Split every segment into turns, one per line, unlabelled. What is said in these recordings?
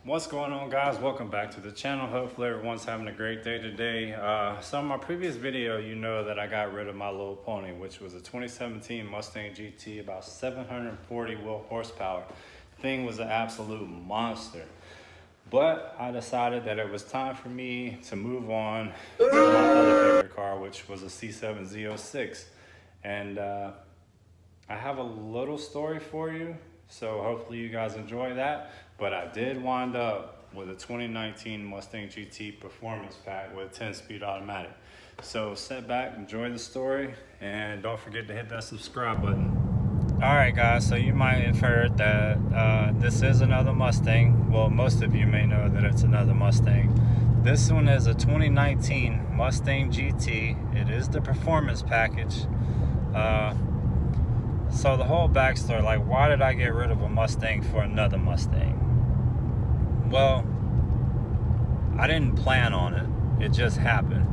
What's going on, guys? Welcome back to the channel. Hopefully everyone's having a great day today. So in my previous video, you know that I got rid of my little pony, which was a 2017 Mustang GT, about 740 wheel horsepower. Thing was an absolute monster. But I decided that it was time for me to move on to my other favorite car, which was a C7 Z06. And I have a little story for you, so hopefully you guys enjoy that. But I did wind up with a 2019 Mustang GT Performance Pack with 10-speed automatic. So sit back, enjoy the story, and don't forget to hit that subscribe button. Alright guys, so you might have heard that this is another Mustang. Well, most of you may know that it's another Mustang. This one is a 2019 Mustang GT. It is the Performance Package. So the whole backstory, like, why did I get rid of a Mustang for another Mustang? Well, I didn't plan on it. It just happened.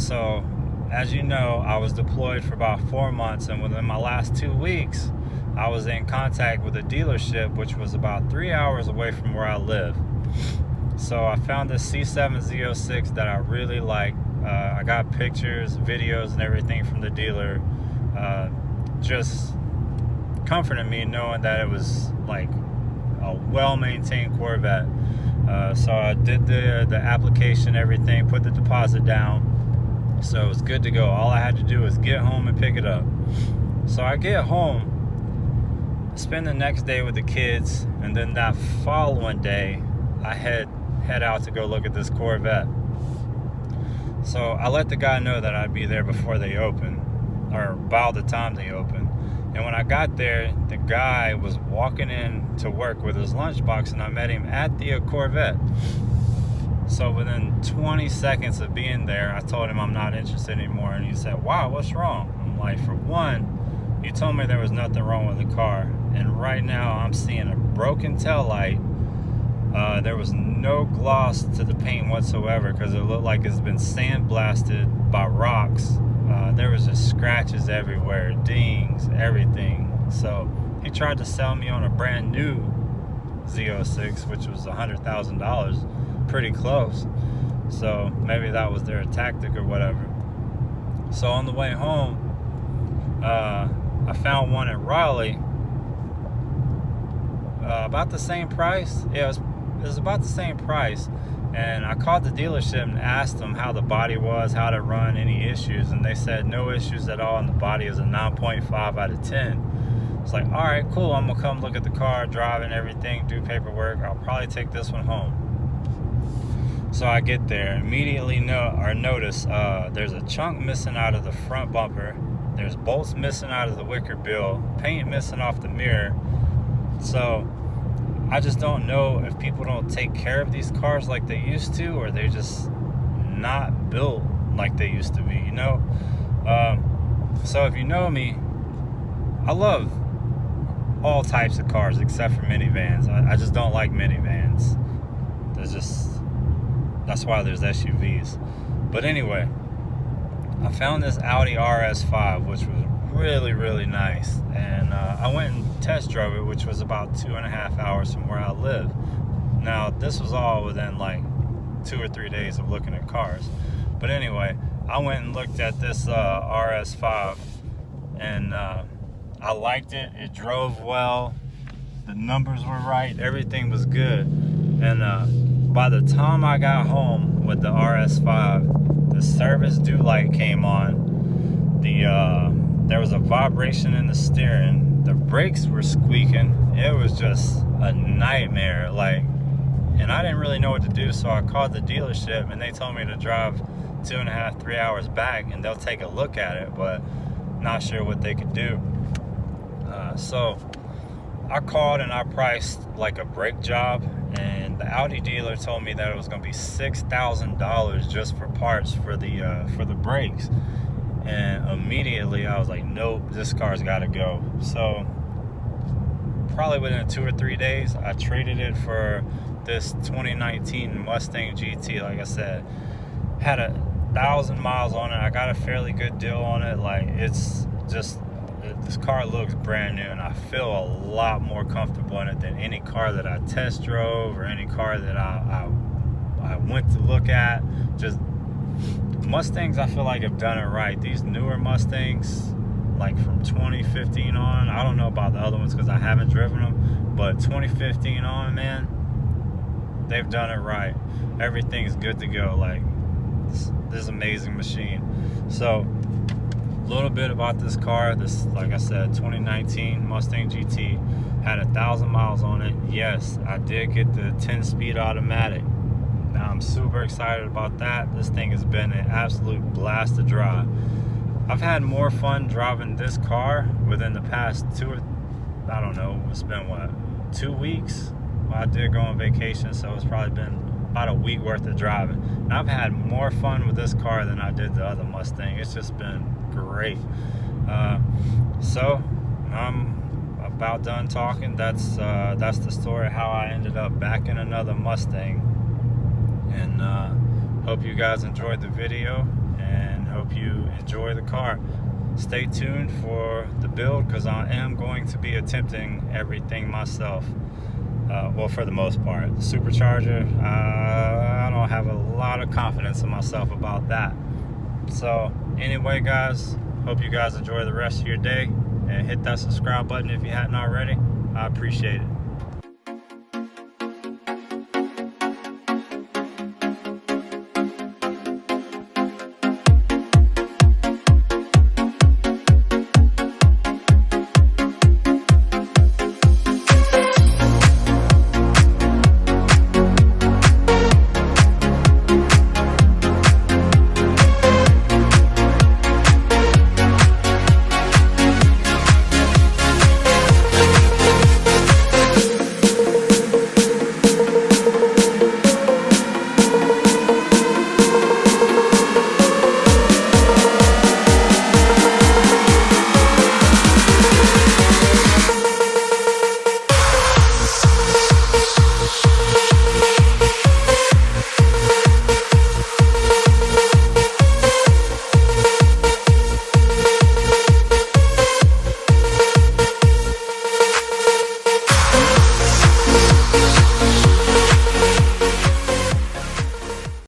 So, as you know, I was deployed for about 4 months, and within my last 2 weeks, I was in contact with a dealership, which was about 3 hours away from where I live. So I found this C7 Z06 that I really like. I got pictures, videos, and everything from the dealer. Just comforted me knowing that it was like a well-maintained Corvette. So I did the application, everything, put the deposit down, so it was good to go. All I had to do was get home and pick it up. So I get home, spend the next day with the kids, and then that following day I head out to go look at this Corvette. So I let the guy know that I'd be there before they open, or about the time they open. And when I got there, the guy was walking in to work with his lunchbox, and I met him at the Corvette. So within 20 seconds of being there, I told him I'm not interested anymore, and he said, "Wow, what's wrong?" I'm like, "For one, you told me there was nothing wrong with the car, and right now I'm seeing a broken taillight. There was no gloss to the paint whatsoever because it looked like it's been sandblasted by rocks. There was just scratches everywhere, dings, everything." So he tried to sell me on a brand new Z06, which was $100,000, pretty close. So maybe that was their tactic or whatever. So on the way home, I found one in Raleigh, about the same price. Yeah, it was about the same price. And I called the dealership and asked them how the body was, how to run, any issues, and they said no issues at all, and the body is a 9.5 out of 10. It's like, all right, cool, I'm gonna come look at the car, drive and everything, do paperwork. I'll probably take this one home. So I get there, immediately notice there's a chunk missing out of the front bumper, there's bolts missing out of the wicker bill, paint missing off the mirror. So I just don't know if people don't take care of these cars like they used to, or they're just not built like they used to be, you know? So if you know me, I love all types of cars except for minivans. I just don't like minivans. That's why there's SUVs. But anyway, I found this Audi RS5, which was really, really nice, and I went and test drove it, which was about 2.5 hours from where I live. Now this was all within like 2 or 3 days of looking at cars. But anyway, I went and looked at this RS5, and I liked it. It drove well, the numbers were right, everything was good. And by the time I got home with the RS5, the service do light came on. There was a vibration in the steering. The brakes were squeaking. It was just a nightmare. Like, and I didn't really know what to do, so I called the dealership, and they told me to drive 2.5, 3 hours back, and they'll take a look at it, but not sure what they could do. So I called and I priced like a brake job, and the Audi dealer told me that it was going to be $6,000 just for parts for the brakes. And immediately I was like, nope, this car's got to go. So probably within 2 or 3 days, I traded it for this 2019 Mustang GT. Like I said, had 1,000 miles on it. I got a fairly good deal on it. Like, it's just this car looks brand new, and I feel a lot more comfortable in it than any car that I test drove or any car that I went to look at. Just Mustangs, I feel like have done it right. These newer Mustangs, like from 2015 on, I don't know about the other ones because I haven't driven them, but 2015 on, man, they've done it right. Everything's good to go. Like, this amazing machine. So a little bit about this car. This, like I said, 2019 Mustang GT, had 1,000 miles on it. Yes, I did get the 10-speed automatic. Now I'm super excited about that. This thing has been an absolute blast to drive. I've had more fun driving this car within the past I don't know, it's been what, 2 weeks? Well, I did go on vacation, so it's probably been about a week worth of driving. And I've had more fun with this car than I did the other Mustang. It's just been great. So I'm about done talking. That's the story of how I ended up back in another Mustang. And hope you guys enjoyed the video, and hope you enjoy the car. Stay tuned for the build, because I am going to be attempting everything myself. Well, for the most part. The supercharger, I don't have a lot of confidence in myself about that. So anyway, guys, hope you guys enjoy the rest of your day, and hit that subscribe button if you hadn't already. I appreciate it.